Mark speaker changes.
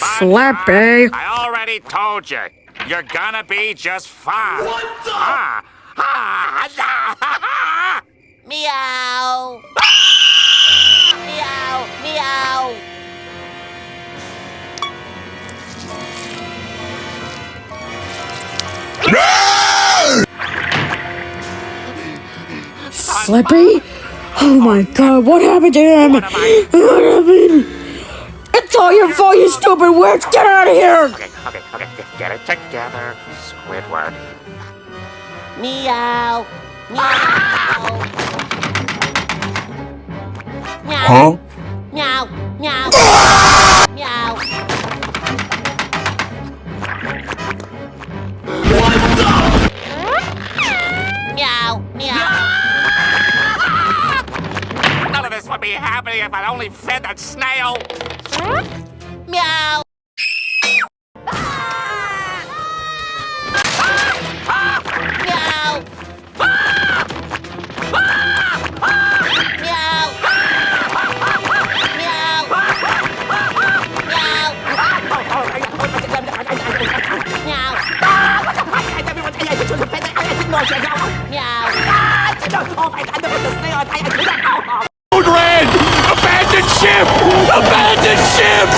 Speaker 1: Slappy.
Speaker 2: I already told you. You're gonna be just fine.
Speaker 3: What the?
Speaker 4: Meow. Meow, meow.
Speaker 1: Slippy? Oh my god, what happened to him? What happened? It's all your fault, you stupid witch! Get out of here!
Speaker 2: Okay. Get it together, Squidward.
Speaker 4: Meow. Meow. Meow.
Speaker 5: Huh?
Speaker 4: Meow. Meow. Meow. Meow. Meow.
Speaker 2: None of this would be happening if I'd only fed that snail.
Speaker 4: Meow. Meow. Meow.
Speaker 5: Red! Abandoned ship! Abandoned ship!